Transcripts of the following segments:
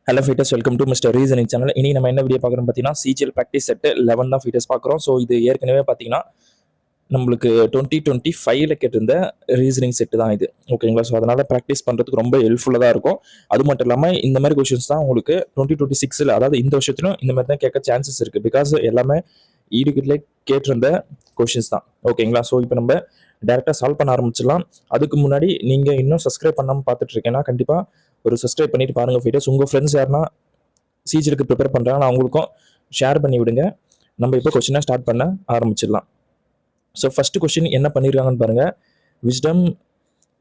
Hello ஃபீட்டர்ஸ், welcome to mister reasoning channel. இனி நம்ம என்ன வீடியோ பார்க்குறோம் பார்த்தீங்கன்னா, சிஜிஎல் ப்ராக்டிஸ் செட்டு 11 தான் ஃபீட்டர்ஸ் பார்க்குறோம். ஸோ இது ஏற்கனவே பார்த்தீங்கன்னா நம்மளுக்கு 2025ல் கேட்டிருந்த ரீசனிங் செட்டு தான் இது. ஓகேங்களா? ஸோ அதனால் ப்ராக்டிஸ் பண்ணுறதுக்கு ரொம்ப ஹெல்ப்ஃபுல்லாக தான் இருக்கும். அது மட்டும் இல்லாமல் இந்த மாதிரி கொஷின்ஸ் தான் உங்களுக்கு 2026ல், அதாவது இந்த வருஷத்துலையும் இந்த மாதிரி தான் கேட்க சான்சஸ் இருக்குது. பிகாஸ் எல்லாமே ஈடுகிட்டே கேட்டிருந்த கொஷின்ஸ் தான். ஓகேங்களா? ஸோ இப்போ நம்ம டேரெக்டாக சால்வ் பண்ண ஆரம்பிச்சிடலாம். அதுக்கு முன்னாடி நீங்கள் இன்னும் சப்ஸ்கிரைப் பண்ணாமல் பார்த்துட்டு இருக்கேன்னா கண்டிப்பாக ஒரு சப்ஸ்கிரைப் பண்ணிட்டு பாருங்கள் ஃபீட்டர்ஸ். உங்கள் ஃப்ரெண்ட்ஸ் யாருன்னா சிஜிஎலுக்கு ப்ரிப்பேர் பண்ணுறாங்கன்னா அவங்களுக்கும் ஷேர் பண்ணி விடுங்க. நம்ம இப்போ கொஸ்டினை ஸ்டார்ட் பண்ண ஆரம்பிச்சிடலாம். ஸோ ஃபஸ்ட்டு கொஸ்டின் என்ன பண்ணியிருக்காங்கன்னு பாருங்கள். Wisdom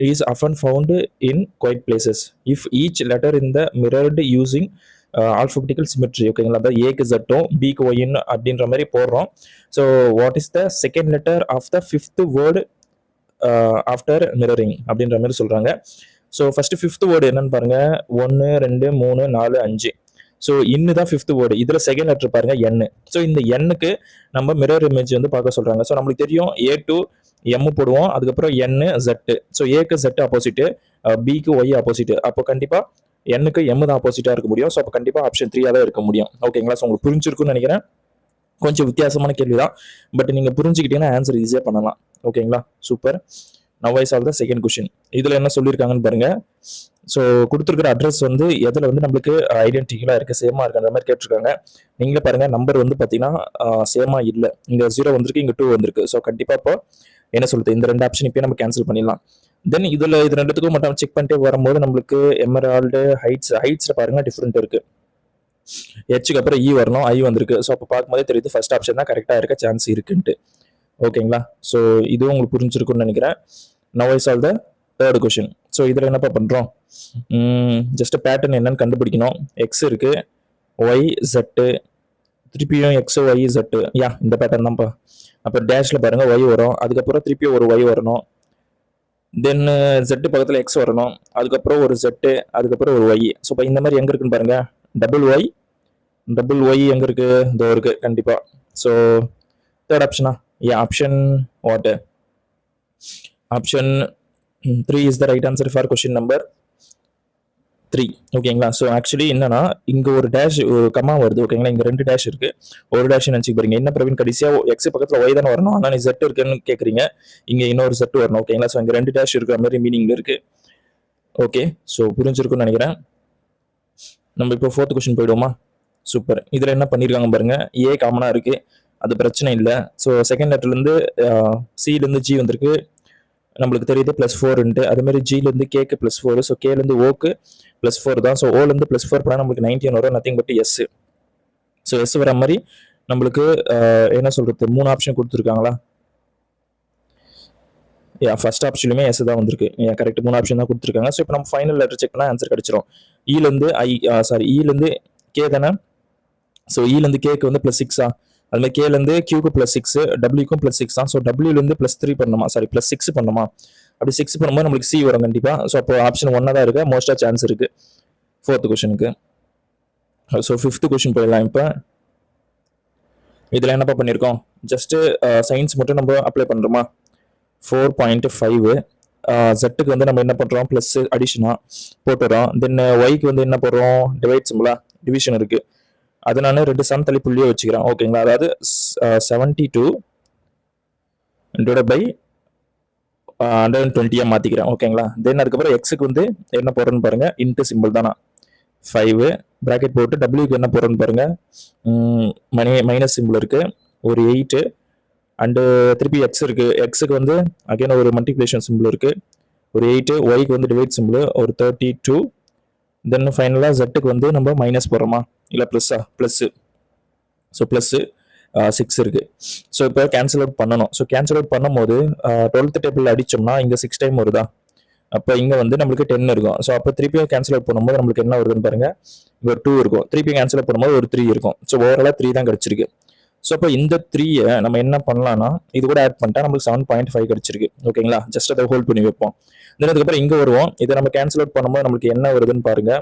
is often found in quiet places if each letter in the mirrored using alphabetical symmetry. ஓகேங்களா? அதாவது ஏக்கு ஜட்டும் பிக்கு ஒயின்னு அப்படின்ற மாதிரி போடுறோம். So what is the second letter of the fifth word after mirroring அப்படின்ற மாதிரி சொல்கிறாங்க. ஸோ ஃபஸ்ட்டு ஃபிஃப்த் வேர்டு என்னன்னு பாருங்க. 1 2 3 4 5. ஸோ இன்னு தான் ஃபிஃப்த் வேர்டு. இதில் செகண்ட் லெட்டர் பாருங்க என்னு. ஸோ இந்த எண்ணுக்கு நம்ம மிரர் இமேஜ் வந்து பார்க்க சொல்கிறாங்க. ஸோ நம்மளுக்கு தெரியும் ஏ டு எம் போடுவோம், அதுக்கப்புறம் என்னு ஜெட்டு. ஸோ ஏக்கு ஜெட் ஆப்போசிட்டு, பிக்கு ஒய் ஆப்போசிட்டு. அப்போ கண்டிப்பாக எண்ணுக்கு எம் தான் ஆப்போசிட்டாக இருக்க முடியும். ஸோ அப்போ கண்டிப்பாக ஆப்ஷன் 3 தான் இருக்க முடியும். ஓகேங்களா? ஸோ உங்களுக்கு புரிஞ்சிருக்குன்னு நினைக்கிறேன். கொஞ்சம் வித்தியாசமான கேள்வி தான், பட் நீங்கள் புரிஞ்சுக்கிட்டீங்கன்னா ஆன்சர் ஈஸியாக பண்ணலாம். ஓகேங்களா? Super. Now I solve the second question. இதில் என்ன சொல்லியிருக்காங்கன்னு பாருங்க. ஸோ கொடுத்துருக்கிற அட்ரஸ் வந்து எதில் வந்து நம்மளுக்கு ஐடென்டிக்கலாக இருக்குது, சேமாக இருக்குது, அந்த மாதிரி கேட்டிருக்காங்க. நீங்களே பாருங்கள், நம்பர் வந்து பார்த்தீங்கன்னா சேமாக இல்லை. இங்கே 0 வந்திருக்கு, இங்கே 2 வந்திருக்கு. ஸோ கண்டிப்பாக இப்போ என்ன சொல்லுது, இந்த ரெண்டு ஆப்ஷன் இப்போ நம்ம கேன்சல் பண்ணிடலாம். தென் இதில் இது ரெண்டுத்துக்கும் மட்டும் செக் பண்ணிட்டே வரும்போது நம்மளுக்கு எமரால்டு ஹைட்ஸில் பாருங்கள் டிஃப்ரெண்ட் இருக்குது. ஹெச்சுக்கு அப்புறம் இ வரணும், ஐ வந்திருக்கு. ஸோ அப்போ பார்க்கும்போதே தெரியுது ஃபர்ஸ்ட் ஆப்ஷன் தான் கரெக்டாக இருக்க சான்ஸ் இருக்குன்ட்டு. ஓகேங்களா? ஸோ இதுவும் உங்களுக்கு புரிஞ்சிருக்குன்னு நினைக்கிறேன். Now I solve the third question. So இதில் என்னப்பா பண்ணுறோம், ஜஸ்ட் பேட்டர்ன் என்னன்னு கண்டுபிடிக்கணும். எக்ஸ் இருக்குது, ஒய் ஜெட்டு, திருப்பியும் எக்ஸ் ஒய் ஜெட்டு. யா இந்த பேட்டர்ன் தான்ப்பா. அப்போ டேஷில் பாருங்கள் ஒய் வரும், அதுக்கப்புறம் திருப்பியும் ஒரு ஒய் வரணும். தென் ஜெட்டு பக்கத்தில் எக்ஸ் வரணும், அதுக்கப்புறம் ஒரு ஜெட்டு, அதுக்கப்புறம் ஒரு ஒய். ஸோ இப்போ இந்த மாதிரி எங்கே இருக்குன்னு பாருங்கள். டபுள் ஒய் எங்கே இருக்குது, இதோ இருக்குது கண்டிப்பாக. ஸோ தேர்ட் ஆப்ஷனா? Yeah, option what? Option 3 is the right answer for question number 3. ஓகேங்களா? ஸோ ஆக்சுவலி என்னன்னா இங்கே ஒரு டேஷ் ஒரு கம்மா வருது. ஓகேங்களா? இங்கே 2 டேஷ் இருக்கு, ஒரு டேஷ் நினச்சி பாருங்க. என்ன பிரவீன், கடைசியாக எக்ஸ் பக்கத்தில் ஒய் தானே வரணும், ஆனால் நீ ஜெட் இருக்குன்னு கேட்குறீங்க. இங்கே இன்னொரு ஜெட் வரணும். ஓகேங்களா? ஸோ இங்கே 2 டேஷ் இருக்கிற மாதிரி மீனிங்ல இருக்கு. ஓகே, ஸோ புரிஞ்சிருக்குன்னு நினைக்கிறேன். நம்ம இப்போ ஃபோர்த் கொஸ்டின் போயிடுவோமா? சூப்பர். இதில் என்ன பண்ணியிருக்காங்க பாருங்க. ஏ காமனாக இருக்கு, அது பிரச்சனை இல்லை. ஸோ செகண்ட் லெட்டர்லேருந்து சிலேருந்து ஜி வந்திருக்கு, நம்மளுக்கு தெரியுது +4. அதேமாதிரி ஜிலேருந்து கேக்கு +4. ஸோ கேலேருந்து ஓக்கு +4 தான். ஸோ ஓலேருந்து +4 பண்ணால் நம்மளுக்கு 19 வரும், nothing but S. So S வர மாதிரி நம்மளுக்கு என்ன சொல்கிறது, 3 ஆப்ஷன் கொடுத்துருக்காங்களா? ஃபர்ஸ்ட் ஆப்ஷன்லையுமே எஸ் தான் வந்திருக்கு. கரெக்ட், 3 ஆப்ஷன் தான் கொடுத்துருக்காங்க. ஸோ இப்போ நம்ம ஃபைனல் லெட்டர் செக் பண்ணால் ஆன்சர் கிடச்சிரும். இலேருந்து கே தானே. ஸோ இலேருந்து கேக்கு வந்து +6. அது மாதிரி கேலேருந்து கியூக்கு +6, டபிள்யூக்கும் +6 தான். ஸோ டபிள்யூலேருந்து +3 பண்ணணுமா, சாரி +6 பண்ணுமா? அப்படி 6 பண்ணும்போது நம்மளுக்கு சி வரும் கண்டிப்பாக. ஸோ அப்போ ஆப்ஷன் 1 தான் இருக்குது, மோஸ்ட்டாக சான்ஸ் இருக்குது ஃபோர்த் கொஸ்டினுக்கு. ஸோ ஃபிஃப்த் கொஸ்டின் போயிடலாம். இப்போ இதில் என்னப்பா பண்ணியிருக்கோம், ஜஸ்ட்டு சயின்ஸ் மட்டும் நம்ம அப்ளை பண்ணுறோமா. 4.5 ஜெட்டுக்கு வந்து நம்ம என்ன பண்ணுறோம், ப்ளஸ் அடிஷனாக போட்டுறோம். தென் ஒய்க்கு வந்து என்ன போடுறோம், டிவைட் சிம்பிளா, டிவிஷன் இருக்குது. அது நான் 2 சம் தள்ளி புள்ளியே வச்சுக்கிறேன். ஓகேங்களா? அதாவது 72 / 120 மாற்றிக்கிறேன். ஓகேங்களா? தென் அதுக்கப்புறம் எக்ஸுக்கு வந்து என்ன போடுறேன்னு பாருங்க, இன்ட்டு சிம்பிள் தானா 5 ப்ராக்கெட் போட்டு, டபிள்யூக்கு என்ன போடுறேன்னு பாருங்க, மைனஸ் சிம்பிள் இருக்குது, ஒரு 8. அண்டு திருப்பி எக்ஸ் இருக்குது, எக்ஸுக்கு வந்து அகைன் ஒரு மல்டிப்ளிகேஷன் சிம்பிள் இருக்குது, ஒரு 8. ஒய்க்கு வந்து டிவைட் சிம்பிள் ஒரு 32. தென் ஃபைனலாக ஜெட்டுக்கு வந்து நம்ம மைனஸ் போடுறோமா, இல்லை ப்ளஸ்ஸு. ஸோ +6 இருக்குது. ஸோ இப்போ கேன்சல் அவுட் பண்ணணும். ஸோ கேன்சல் அவுட் பண்ணும்போது 12th டேபிள் அடித்தோம்னா இங்கே 6 டைம் வருதா, அப்போ இங்கே வந்து நம்மளுக்கு 10 இருக்கும். ஸோ அப்போ திருப்பியும் கேன்சல் அவுட் பண்ணும்போது நம்மளுக்கு என்ன வருதுன்னு பாருங்க, இங்கே ஒரு 2 இருக்கும். திருப்பி கேன்சல் அவுட் பண்ணும்போது ஒரு 3 இருக்கும். ஸோ ஓவராலாக 3 தான் கிடச்சிருக்கு. ஸோ அப்போ இந்த 3யை நம்ம என்ன பண்ணலாம்னா இது கூட ஆட் பண்ணிட்டா நம்மளுக்கு 7.5 கிடச்சிருக்கு. ஓகேங்களா? ஜஸ்ட் அதை ஹோல்ட் பண்ணி வைப்போம். தென் அதுக்கப்புறம் இங்கே வருவோம். இதை நம்ம கேன்சல் அவுட் பண்ணும்போது நம்மளுக்கு என்ன வருதுன்னு பாருங்க.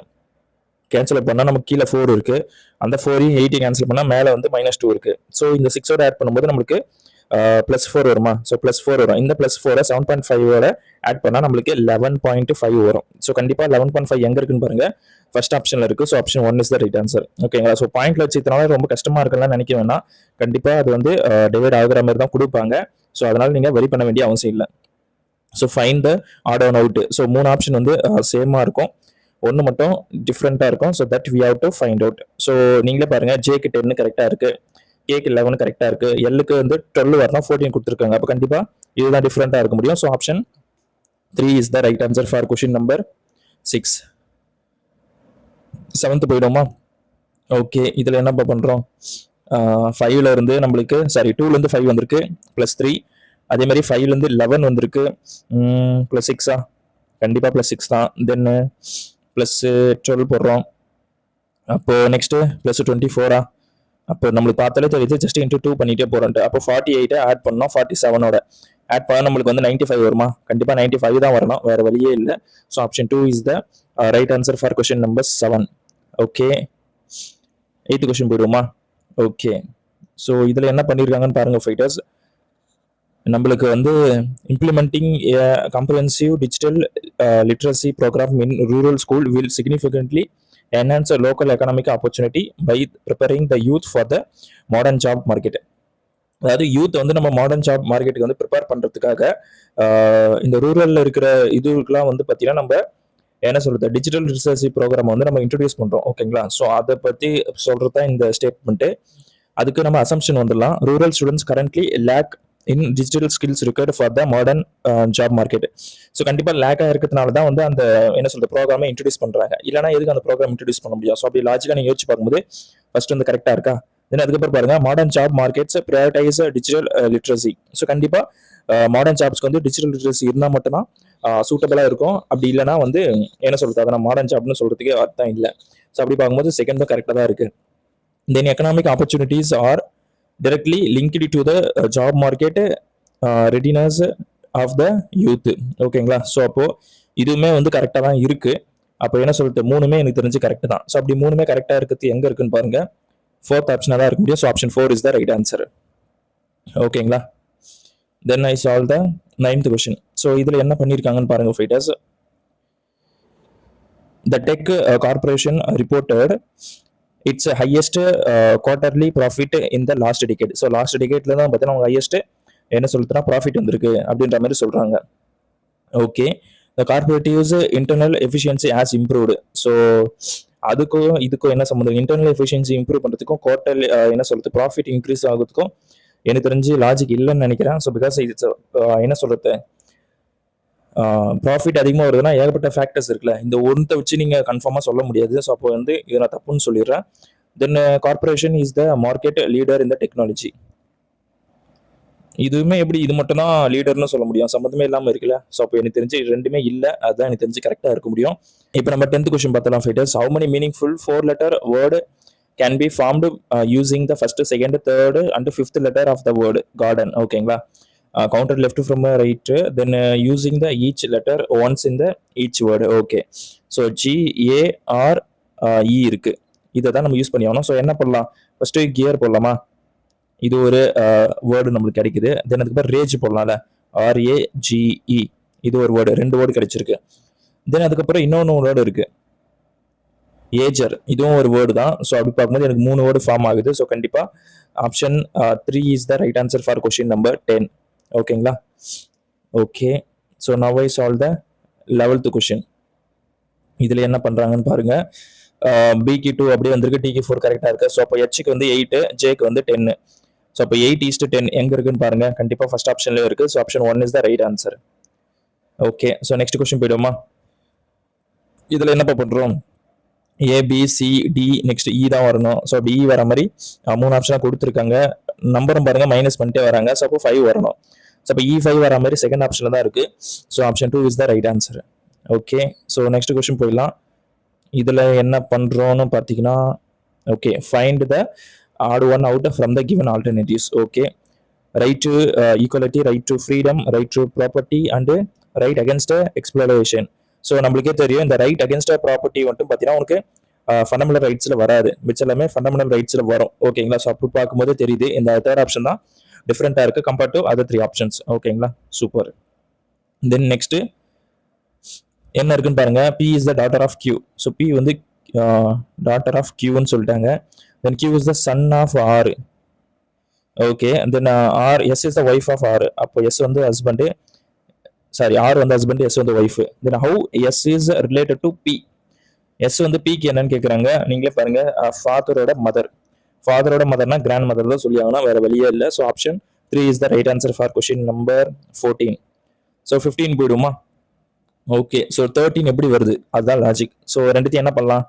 கேன்சல் அவுட் பண்ணால் நமக்கு கீழே 4 இருக்குது, அந்த 4ஐயும் 8ஐயும் கேன்சல் பண்ணால் மேலே வந்து -2 இருக்குது. ஸோ இந்த 6ஓட ஆட் பண்ணும்போது நம்மளுக்கு +4 வருமா? ஸோ +4 வரும். இந்த +4 7.5ஓட ஆட் பண்ணால் நம்மளுக்கு 11.5 வரும். ஸோ கண்டிப்பாக 11.5 எங்கே இருக்குன்னு பாருங்க, ஃபர்ஸ்ட் ஆப்ஷனில் இருக்குது. So option 1 is the right answer. ஓகேங்களா? ஸோ பாயிண்ட்ல வச்சுக்கிறதுனால ரொம்ப கஷ்டமாக இருக்கலாம் நினைக்க வேணாம். கண்டிப்பாக அது வந்து டிவைட் ஆகுற மாதிரி தான் கொடுப்பாங்க. ஸோ அதனால நீங்கள் வெரி பண்ண வேண்டிய அவசியம் இல்லை. So find the odd one out. So 3 option வந்து சேமாக இருக்கும், ஒன்று மட்டும் டிஃப்ரெண்ட்டாக இருக்கும். So that we have to find out. So நீங்களே பாருங்க, ஜேக்கு 10 கரெக்டாக இருக்கு, கேக்கு 11 கரெக்டாக இருக்கு, எல்லுக்கு வந்து 12 வரணும், 14 கொடுத்துருக்காங்க. அப்போ கண்டிப்பாக இதுதான் டிஃப்ரெண்ட்டாக இருக்க முடியும். So option 3 is the right answer for question number 6. 7th போயிடுமா? ஓகே, இதில் என்னப்பா பண்ணுறோம், 5ல இருந்து நம்மளுக்கு 2லேருந்து 5 வந்திருக்கு, +3. அதே மாதிரி 5லேருந்து 11 வந்திருக்கு, +6 கண்டிப்பாக +6 தான். தென் +12 போடுறோம். அப்போ நெக்ஸ்ட் +24 அப்போ நம்மளுக்கு பார்த்தாலே தெரியுது, ஜஸ்ட் இன்ட்டு 2 பண்ணிட்டே போகிறோன்ட்டு. அப்போ 48 ஆட் பண்ணோம், 47ஓட ஆட் பண்ணால் நம்மளுக்கு வந்து 95 வருமா? கண்டிப்பாக 95 தான் வரணும், வேறு வழியே இல்லை. So option 2 is the right answer for question number 7. Okay, 8th question போயிடுவோமா? ஓகே, ஸோ இதில் என்ன பண்ணியிருக்காங்கன்னு பாருங்கள் ஃபைட்டர்ஸ். நம்மளுக்கு வந்து implementing a comprehensive digital literacy program in rural school will significantly enhance a local economic opportunity by preparing the youth for the modern job market. அதாவது youth வந்து நம்ம மாடர்ன் ஜாப் மார்க்கெட்டுக்கு வந்து ப்ரிப்பேர் பண்ணுறதுக்காக இந்த ரூரலில் இருக்கிற இதுக்கெலாம் வந்து பார்த்தீங்கன்னா நம்ம என்ன சொல்கிறது, டிஜிட்டல் லிட்ரஸி ப்ரோக்ராம் வந்து நம்ம இன்ட்ரடியூஸ் பண்ணுறோம். ஓகேங்களா? ஸோ அதை பற்றி சொல்கிறது தான் இந்த ஸ்டேட்மெண்ட்டு. அதுக்கு நம்ம அசம்ஷன் வந்துடலாம். Rural students currently lack in digital skills required for the modern job market. So கண்டிப்பாக லேக்காக இருக்கிறதுனால தான் வந்து அந்த என்ன சொல்கிறது ப்ரோக்ராமை இன்ட்ரடியூஸ் பண்ணுறாங்க. இல்லைனா எதுக்கு அந்த ப்ரோக்ராம் இன்ட்ரடியூஸ் பண்ண முடியும்? ஸோ அப்படி லாஜிக்காக நீங்கள் யோசிச்சு பார்க்கும்போது ஃபர்ஸ்ட் வந்து கரெக்டாக இருக்கா? தென் அதுக்கப்புறம் பாருங்க, modern job markets prioritize digital literacy. So கண்டிப்பாக மாடர்ன் ஜாப்ஸ்க்கு வந்து டிஜிட்டல் லிட்ரஸி இருந்தால் மட்டும்தான் சூட்டபிளாக இருக்கும். அப்படி இல்லைனா வந்து என்ன சொல்கிறது, அதை நான் மாடர்ன் ஜாப்னு சொல்கிறதுக்கே அர்த்தம் இல்லை. ஸோ அப்படி பார்க்கும்போது செகண்டும் கரெக்டாக தான் இருக்குது. Then economic opportunities are directly linked to the job market readiness of the youth. ஓகேங்களா? ஸோ அப்போ இதுவுமே வந்து கரெக்டாக தான் இருக்கு. அப்போ என்ன சொல்லிட்டு மூணுமே எனக்கு தெரிஞ்சு கரெக்ட் தான். ஸோ அப்படி மூணுமே கரெக்டாக இருக்கிறது எங்கே இருக்குன்னு பாருங்க, 4th ஆப்ஷனாக தான் இருக்க முடியும். So option 4 is the right answer. ஓகேங்களா? Then I solve the 9th question. So இதில் என்ன பண்ணியிருக்காங்கன்னு பாருங்க fighters. The tech corporation reported its highest quarterly profit in the last decade. So last டிகேட்ல தான் பார்த்தீங்கன்னா அவங்க ஹையஸ்ட் என்ன சொல்லுதுன்னா ப்ராஃபிட் வந்திருக்கு அப்படின்ற மாதிரி சொல்றாங்க. Okay, the corporation's internal efficiency has improved. So அதுக்கும் இதுக்கும் என்ன சம்மந்தம்? இன்டர்னல் எஃபிஷியன்சி இம்ப்ரூவ் பண்ணுறதுக்கும் குவார்டர்லி என்ன சொல்றது ப்ராஃபிட் இன்க்ரீஸ் ஆகிறதுக்கும் எனக்கு தெரிஞ்சு லாஜிக் இல்லைன்னு நினைக்கிறேன். ஸோ பிகாஸ் இட்ஸ் என்ன சொல்றது, ப்ராஃபிட் அதிகமாக வருதுன்னா ஏகப்பட்ட ஃபேக்டர்ஸ் இருக்குல்ல, இந்த ஒன்றை வச்சு நீங்கள் கன்ஃபார்மாக சொல்ல முடியாது. ஸோ அப்போ வந்து இதை நான் தப்புன்னு சொல்லிடுறேன். Then corporation is the market leader in the technology. இதுவுமே எப்படி இது மட்டும் தான் லீடர்னு சொல்ல முடியும்? சம்மந்தமே இல்லாமல் இருக்குல்ல. ஸோ அப்போ எனக்கு தெரிஞ்சு ரெண்டுமே இல்லை, அதுதான் எனக்கு தெரிஞ்சு கரெக்டாக இருக்க முடியும். இப்போ நம்ம 10th கொஸ்டின் பார்த்தலாம் fighters. How many meaningful 4-letter word can be formed using the first, second, third and 5th letter of the word garden. ஓகேங்களா? counted left from right, then using the each letter once in the each word. Okay, so G A R E இருக்கு, இதை தான் நம்ம use பண்ணி ஆகணும். So என்ன பண்ணலாம், first gear போடலாமா? இது ஒரு வேர்டு நம்மளுக்கு கிடைக்குது. தென் அதுக்கப்புறம் ரேஜ் போடலாம்ல, RAGE, இது ஒரு வேர்டு, 2 வேர்டு கிடைச்சிருக்கு. தென் அதுக்கப்புறம் இன்னொன்று வேர்டு இருக்கு, ஏஜர், இதுவும் ஒரு வேர்டு தான். ஸோ அப்படி பார்க்கும்போது எனக்கு 3 வேர்டு ஃபார்ம் ஆகுது. ஸோ கண்டிப்பாக option 3 is the right answer for question number 10. ஓகேங்களா? Okay, so now I solve the 11th question. இதில் என்ன பண்ணுறாங்கன்னு பாருங்க. பிக்கு 2 அப்படியே வந்திருக்கு, டிக்கு 4 கரெக்டாக இருக்கு. ஸோ அப்போ ஹெச்சுக்கு வந்து 8, ஜேக்கு வந்து 10. ஸோ அப்போ 8:10 எங்கே இருக்குன்னு பாருங்க. கண்டிப்பாக ஃபர்ஸ்ட் ஆப்ஷன்லேயே இருக்கு. So option 1 is the right answer. Okay, so next question போயிடுவோமா? இதில் என்னப்பா பண்ணுறோம், ABCD நெக்ஸ்ட் இ தான் வரணும். ஸோ அப்படி இ வர மாதிரி 3 ஆப்ஷனாக கொடுத்துருக்காங்க. நம்பரும் பாருங்க மைனஸ் பண்ணிட்டே வராங்க. ஸோ அப்போ 5 வரணும். ஸோ அப்போ E5 வர மாதிரி செகண்ட் ஆப்ஷனில் தான் இருக்கு. So option 2 is the right answer. Okay, so next question போயிடலாம். இதில் என்ன பண்ணுறோன்னு பார்த்தீங்கன்னா, okay, find the odd one out from the given alternatives. Okay, right to equality, right to freedom, right to property and right against exploration. So நம்மளுக்கே தெரியும், இந்த right against property மட்டும் பார்த்தீங்கன்னா உனக்கு ஃபண்டமெண்டல் ரைட்ஸில் வராது, மிச்சம் எல்லாமே ஃபண்டமெண்டல் ரைட்ஸில் வரும். ஓகேங்களா? ஸோ அப்படி பார்க்கும்போது தெரியுது இந்த தேர்ட் ஆப்ஷன் தான் டிஃப்ரெண்ட்டாக இருக்குது கம்பேர்ட் டு அதர் 3 ஆப்ஷன்ஸ். ஓகேங்களா? சூப்பர். தென் நெக்ஸ்ட்டு என்ன இருக்குன்னு பாருங்க. P is the daughter of Q. So P வந்து டாட்டர் ஆஃப் கியூன்னு சொல்லிட்டாங்க. Then Q is the son of R. Okay. Then R S is the wife of R. அப்போ S வந்து husband, sorry R வந்து husband, S வந்து wife. Then how S is related to P. S வந்து பிக்கு என்னன்னு கேட்குறாங்க. நீங்களே பாருங்க. ஃபாதரோட மதர். ஃபாதரோட மதர்னா கிராண்ட் மதர் தான் சொல்லி ஆகணும், வேற வழியே இல்லை. So option 3 is the right answer for question number 14. So 15 போயிடுமா? ஓகே. ஸோ 13 எப்படி வருது அதுதான் லாஜிக். ஸோ ரெண்டுத்தையும் என்ன பண்ணலாம்,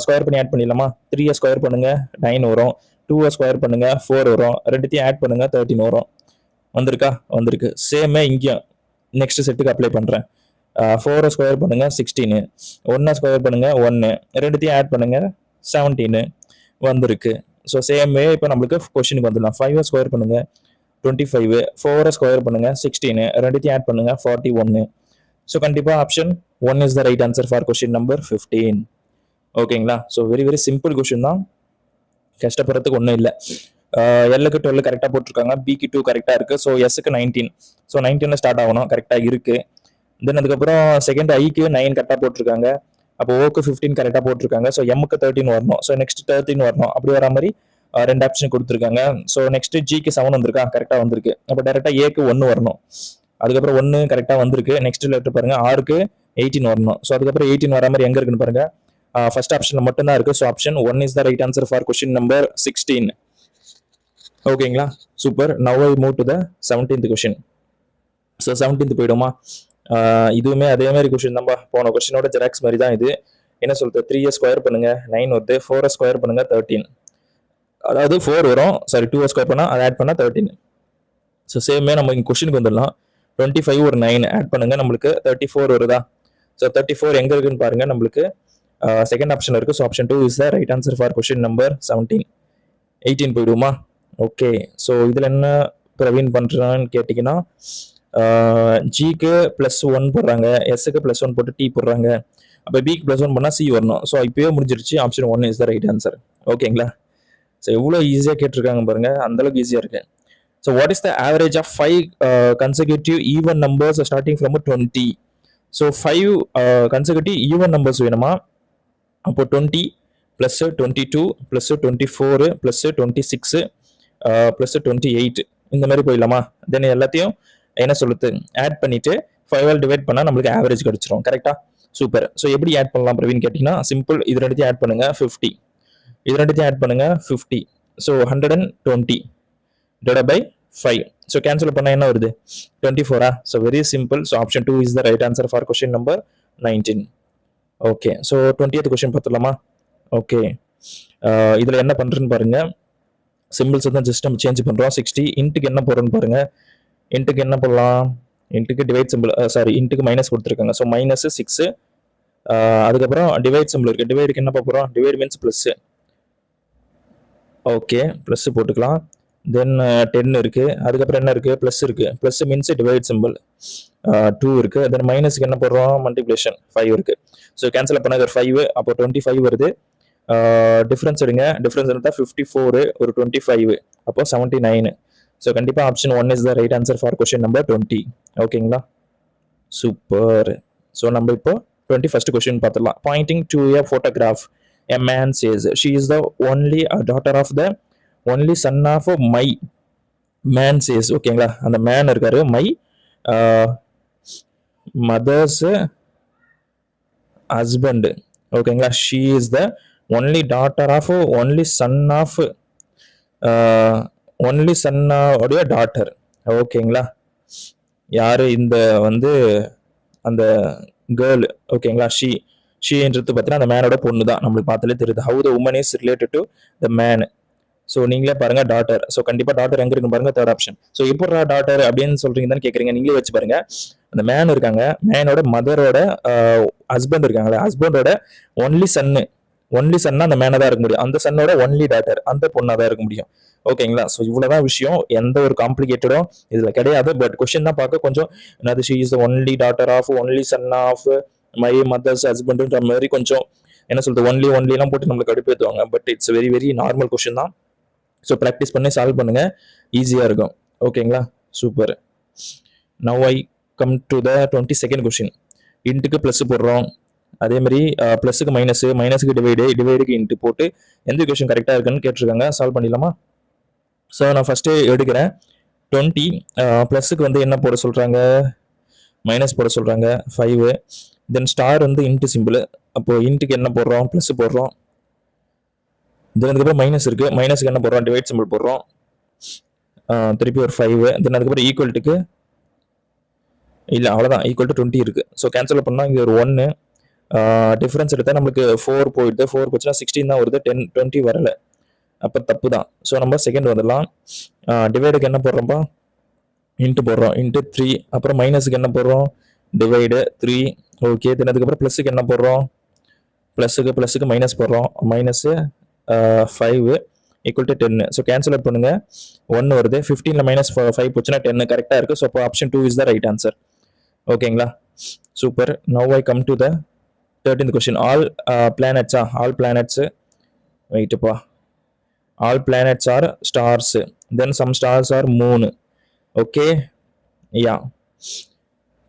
ஸ்கொயர் பண்ணி ஆட் பண்ணிடலாமா? 3 ஸ்கொயர் பண்ணுங்க 9 வரும், 2 ஸ்கொயர் பண்ணுங்க 4 வரும், ரெண்டுத்தையும் ஆட் பண்ணுங்க 13 வரும். வந்திருக்கா? வந்திருக்கு. சேமே இங்கேயும் நெக்ஸ்ட் செட்டுக்கு அப்ளை பண்ணுறேன். 4 ஸ்கொயர் பண்ணுங்க 16, 1 ஸ்கொயர் பண்ணுங்க 1, ரெண்டுத்தையும் ஆட் பண்ணுங்க 17 வந்திருக்கு. ஸோ சேமே இப்போ நம்மளுக்கு கொஸ்டினுக்கு வந்துடலாம். 5 ஸ்கொயர் பண்ணுங்க 25, 4 ஸ்கொயர் பண்ணுங்க 16, ரெண்டுத்தையும் ஆட் பண்ணுங்க 41. ஸோ கண்டிப்பாக option 1 is the right answer for question number 15. ஓகேங்களா? So very very simple question தான், கஷ்டப்படுறதுக்கு ஒன்றும் இல்லை. எல்லுக்கு 12 கரெக்டாக போட்டிருக்காங்க, பிக்கு 2 கரெக்டாக இருக்குது. ஸோ எஸ்க்கு 19. ஸோ 19 ஸ்டார்ட் ஆகணும், கரெக்டாக இருக்குது. தென் அதுக்கப்புறம் செகண்ட் ஐக்கு 9 கரெக்டாக போட்டிருக்காங்க. அப்போ ஓக்கு 15 கரெக்டாக போட்டிருக்காங்க. ஸோ எம்முக்கு 13 வரணும். ஸோ நெக்ஸ்ட் 13 வரணும். அப்படி வர மாதிரி 2 ஆப்ஷன் கொடுத்துருக்காங்க. ஸோ நெக்ஸ்ட் ஜிக்கு 7 வந்திருக்கா, கரெக்டாக வந்திருக்கு. அப்போ டேரெக்டாக ஏக்கு 1 வரணும். அதுக்கப்புறம் 1 கரெக்டாக வந்திருக்கு. நெக்ஸ்ட் லெட்டர் பாருங்க, ஆருக்கு 18 வரணும். ஸோ அதுக்கப்புறம் 18 வர மாதிரி எங்கே இருக்குன்னு பாருங்க. ஃபர்ஸ்ட் ஆப்ஷன்ல மட்டும் தான் இருக்கு. So option 1 is the right answer for question number 16. ஓகேங்களா? Super. Now I move to the 17th question. So 17th போயிடுமா? இதுவுமே அதே மாதிரி கொஸ்டின் தான்ப்பா, போன கொஸ்டினோட ஜெராக்ஸ் மாதிரி தான் இது. என்ன சொல்றது, 3 ஸ்கொயர் பண்ணுங்க 9 வருது, 4 ஸ்கொயர் பண்ணுங்க 13, அதாவது 4 வரும், சாரி 2 ஸ்கொயர் பண்ணா அதை ஆட் பண்ணா 13. ஸோ சேமே நம்ம இங்கே கொஸ்டினுக்கு வந்துடலாம். 25 ஒரு 9 ஆட் பண்ணுங்க, நம்மளுக்கு 34 வருதா? ஸோ 34 எங்க இருக்குன்னு பாருங்க, நம்மளுக்கு செகண்ட் ஆப்ஷன் இருக்கு. So option 2 is the right answer for question number 17. 18 போயிடுமா? ஓகே. ஸோ இதில் என்ன பிரவீன் பண்ணுறான்னு கேட்டிங்கன்னா, ஜிக்கு +1 போடுறாங்க, எஸ்க்கு +1 போட்டு டி போடுறாங்க. அப்போ பிக்கு +1 பண்ணால் சி வரணும். ஸோ இப்போயே முடிஞ்சிருச்சு. Option 1 is the right answer. ஓகேங்களா? ஸோ எவ்வளோ ஈஸியாக கேட்டிருக்காங்க பாருங்க, அந்தளவுக்கு ஈஸியாக இருக்கு. So what is the average of 5 consecutive even numbers starting from 20? So 5 consecutive even numbers வேணுமா? அப்போ 20 + 22 + 24 + 26 + 28 இந்த மாதிரி போயிடலாமா? தென் எல்லாத்தையும் என்ன சொல்லுது, ஆட் பண்ணிட்டு 5 டிவைட் பண்ணால் நம்மளுக்கு ஆவரேஜ் கிடைச்சிரும். கரெக்டா? சூப்பர். ஸோ எப்படி ஆட் பண்ணலாம் பிரவீன் கேட்டிங்கன்னா, சிம்பிள். இது ரெண்டுத்தையும் ஆட் பண்ணுங்க 50, இது ரெண்டுத்தையும் ஆட் பண்ணுங்க 50. So 120 divided by 5. So cancel பண்ணால் என்ன வருது, 24. So very simple. So option 2 is the right answer for question number 19. Okay. So 20th question பார்த்துடலாமா? ஓகே. இதில் என்ன பண்ணுறேன்னு பாருங்க, சிம்பிள்ஸ் தான் ஜஸ்ட் நம்ம சேஞ்ச் பண்ணுறோம். 60 இன்ட்டுக்கு என்ன போடுறோன்னு பாருங்க. இன்ட்டுக்கு என்ன பண்ணலாம், இன்ட்டுக்கு டிவைட் சிம்பிள், சாரி இன்ட்டுக்கு மைனஸ் கொடுத்துருக்காங்க. ஸோ -6. அதுக்கப்புறம் டிவைட் சிம்பிள் இருக்குது. டிவைடுக்கு என்ன பார்க்குறோம், divide means plus. Okay, plus போட்டுக்கலாம். தென் 10 இருக்குது. அதுக்கப்புறம் என்ன இருக்குது, ப்ளஸ் இருக்குது. ப்ளஸ் மீன்ஸ் டிவைட் சிம்பிள் 2 இருக்குது. தென் மைனஸ்க்கு என்ன போடுறோம், மல்டிப்ளிகேஷன் 5 இருக்குது. ஸோ கேன்சல் பண்ணாத 5, அப்போ 25 வருது. டிஃப்ரென்ஸ் எடுங்க, டிஃப்ரென்ஸ் எடுத்தால் 54 ஒரு 25, அப்போ 79. ஸோ கண்டிப்பாக option 1 is the right answer for question number 20. ஓகேங்களா? சூப்பர். ஸோ நம்ம இப்போ 21st கொஸ்டின் பார்த்துடலாம். Pointing to a photograph, a man says she is the only daughter of the only son of my man says. ஓகேங்களா? அந்த man இருக்காரு, my mother's husband. ஓகேங்களா? She is the only daughter of only son of only சன்னோடைய daughter. ஓகேங்களா? யாரு இந்த வந்து அந்த கேர்ள். ஓகேங்களா? ஷீன்றது பார்த்தீங்கன்னா அந்த மேனோட பொண்ணு தான், நம்மளுக்கு பார்த்தாலே தெரியுது. How the woman is related to the man. So நீங்களே பாருங்க, டாட்டர். ஸோ கண்டிப்பாக டாட்டர் எங்க இருக்குன்னு பாருங்க, தேர்ட் ஆப்ஷன். ஸோ எப்போ டாட்டர் அப்படின்னு சொல்றீங்கன்னு கேட்குறீங்க, நீங்களே வச்சு பாருங்க. அந்த மேன் இருக்காங்க, மேனோட மதரோட ஹஸ்பண்ட் இருக்காங்களே, ஹஸ்பண்டோட ஒன்லி சன்னு. ஒன்லி சன்னா அந்த மேனை தான் இருக்க முடியும். அந்த சன்னோட ஒன்லி டாட்டர் அந்த பொண்ணாக தான் இருக்க முடியும். ஓகேங்களா? ஸோ இவ்வளோதான் விஷயம், எந்த ஒரு காம்ப்ளிகேட்டடும் இதில் கிடையாது. பட் கொஸ்டின் தான் பார்க்க கொஞ்சம் என்னது, she is the only daughter of only son of my mother's ஹஸ்பண்டுன்ற மாதிரி கொஞ்சம் என்ன சொல்றது ஒன்லிலாம் போட்டு நம்மளுக்கு கடுப்பேற்றுவாங்க. But it's very very normal question தான். ஸோ ப்ராக்டிஸ் பண்ணி சால்வ் பண்ணுங்க, ஈஸியாக இருக்கும். ஓகேங்களா, super. Now I come to the 22nd question. இன்ட்டுக்கு ப்ளஸ் போடுறோம், அதே மாதிரி ப்ளஸுக்கு மைனஸுக்கு டிவைடுக்கு இன்ட்டு போட்டு எந்த கொஷின் கரெக்டாக இருக்குன்னு கேட்டிருக்காங்க. சால்வ் பண்ணிடலாமா? ஸோ நான் ஃபஸ்ட்டு எடுக்கிறேன். 20 ப்ளஸுக்கு வந்து என்ன போட சொல்கிறாங்க, மைனஸ் போட சொல்கிறாங்க 5. தென் ஸ்டார் வந்து இன்ட்டு சிம்பிள், அப்போது இன்ட்டுக்கு என்ன போடுறோம், ப்ளஸ் போடுறோம். தென் அதுக்கப்புறம் மைனஸ் இருக்குது, மைனஸுக்கு என்ன போடுறோம், டிவைட் சிம்பிள் போடுறோம். திருப்பி ஒரு 5. தென் அதுக்கப்புறம் ஈக்குவல்ட்டுக்கு இல்லை அவ்வளோதான், ஈக்குவல் டு 20 இருக்குது. ஸோ கேன்சல் பண்ணால் இங்கே ஒரு 1 டிஃப்ரென்ஸ் எடுத்தால் நம்மளுக்கு 4 போயிடுது. 4 போச்சுன்னா 16 தான் வருது, 20 வரலை. அப்போ தப்பு தான். ஸோ நம்ம செகண்ட் வந்துடலாம். டிவைடுக்கு என்ன போடுறோம்ப்பா, இன்ட்டு போடுறோம், இன்ட்டு 3. அப்புறம் மைனஸுக்கு என்ன போடுறோம், டிவைடு 3. ஓகே. தென் அதுக்கப்புறம் ப்ளஸுக்கு என்ன போடுறோம், ப்ளஸுக்கு மைனஸ் போடுறோம், minus 5 equal to 10. So cancel out பண்ணுங்க, 1 வருது. 15ல் மைனஸ் 5 போச்சுன்னா 10 கரெக்டாக இருக்குது. ஸோ அப்போ option 2 is the right answer. ஓகேங்களா, super. Now I come to the 13th question. All planets வெயிட்டுப்பா. All planets are stars, then some stars are moon. Okay, யா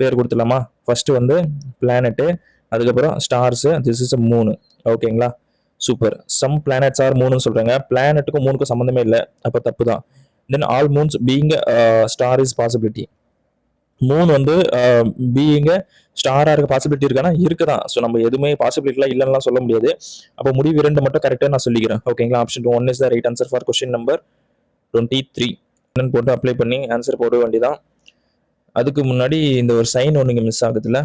பேர் கொடுத்துடலாமா? ஃபர்ஸ்ட் வந்து பிளானட்டு, அதுக்கப்புறம் ஸ்டார்ஸு, திஸ் இஸ் மூணு. ஓகேங்களா, சூப்பர். சம் பிளானட்ஸ் ஆர் மூணுன்னு சொல்றாங்க. பிளானட்டுக்கும் மூணுக்கும் சம்மந்தமே இல்லை, அப்போ தப்பு தான். Then all moons being star is possibility. மூணு வந்து பீயிங் ஸ்டாரா இருக்க பாசிபிலிட்டி இருக்கானா, இருக்குதான். ஸோ நம்ம எதுவுமே பாசிபிலிட்டிலாம் இல்லைன்னா சொல்ல முடியாது. அப்போ முடிவு 2 மட்டும் கரெக்டாக நான் சொல்லிக்கிறேன். ஓகேங்களா, option 1 is the right answer for question number 23. போட்டு அப்ளை பண்ணி ஆன்சர் போட வேண்டியதான். அதுக்கு முன்னாடி இந்த ஒரு சைன் ஒன்று இங்கே மிஸ் ஆகுதுல்ல,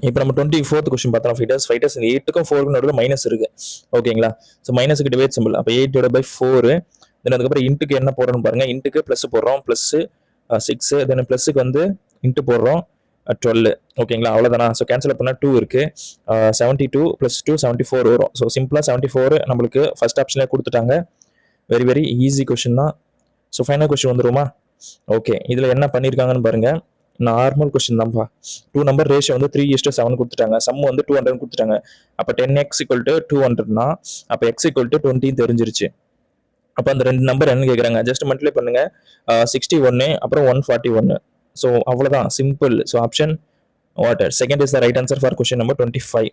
இப்போ நம்ம 24th கொஸ்டின் பார்த்தோம். ஃபைட்டர்ஸ் 8க்கும் 4க்கும் நடுவில் மைனஸ் இருக்கு. ஓகேங்களா, ஸோ மைனஸுக்கு டிவைட் சிம்பிள், அப்போ 8/4. தென் அதுக்கப்புறம் இன்ட்டுக்கு என்ன போடுறோம்னு பாருங்க. இன்ட்டுக்கு ப்ளஸ் போடுறோம், ப்ளஸ் 6. தென் ப்ளஸுக்கு வந்து இன்ட்டு போடுறோம் 12. ஓகேங்களா, அவ்வளோதானா? ஸோ கேன்சல் பண்ணால் 2 இருக்கு. 72 + 2 74 வரும். ஸோ சிம்பிளாக 74 நம்மளுக்கு ஃபர்ஸ்ட் ஆப்ஷன்லேயே கொடுத்துட்டாங்க. வெரி வெரி ஈஸி கொஸ்டின் தான். ஸோ ஃபைனல் கொஸ்டின் வந்துருமா? ஓகே, இதில் என்ன பண்ணியிருக்காங்கன்னு பாருங்க. நார்மல் கொஸ்டின் தான்ப்பா. 2 நம்பர் ரேஷியோ வந்து 3:7 கொடுத்துட்டாங்க. சம் வந்து 200 கொடுத்துட்டாங்க. அப்போ 10x = 200னா அப்போ x = 20 தெரிஞ்சிருச்சு. அப்போ அந்த 2 நம்பர் என்ன கேட்குறாங்க, ஜஸ்ட் மல்டிப்ளை பண்ணுங்க. 61 அப்புறம் 141. ஸோ அவ்வளோதான், simple. So option water second is the right answer for question number 25.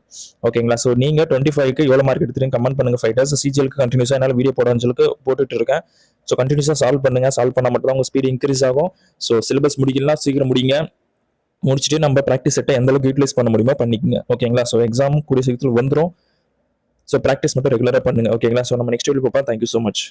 ஓகேங்களா, ஸோ நீங்கள் 25க்கு எவ்வளோ மார்க் எடுத்துருங்க கமெண்ட் பண்ணுங்க ஃபைட்டர்ஸ். சிஜிஎலுக்கு கண்டினியூஸாக என்னால் வீடியோ போட சொல்லிட்டு போட்டுட்டு இருக்கேன். ஸோ கண்டினியூஸாக சால்வ் பண்ணுங்க. சால்வ் பண்ணால் மட்டும் தான் உங்கள் ஸ்பீட் இன்க்ரீஸ் ஆகும். ஸோ சிலபஸ் முடிக்கலாம், சீக்கிரம் முடிச்சுட்டு நம்ம ப்ராக்டிஸ் செட்டை எந்த அளவுக்கு யூட்டிலைஸ் பண்ண முடியுமோ பண்ணிக்கோங்க. ஓகேங்களா, ஸோ எக்ஸாம் கூடிய சீக்கிரத்தில் வந்துடும். ஸோ ப்ராக்டிஸ் மட்டும் ரெகுலராக பண்ணுங்க. ஓகேங்களா, ஸோ நம்ம நெக்ஸ்ட் வீடியோ பார்ப்போம். Thank you so much.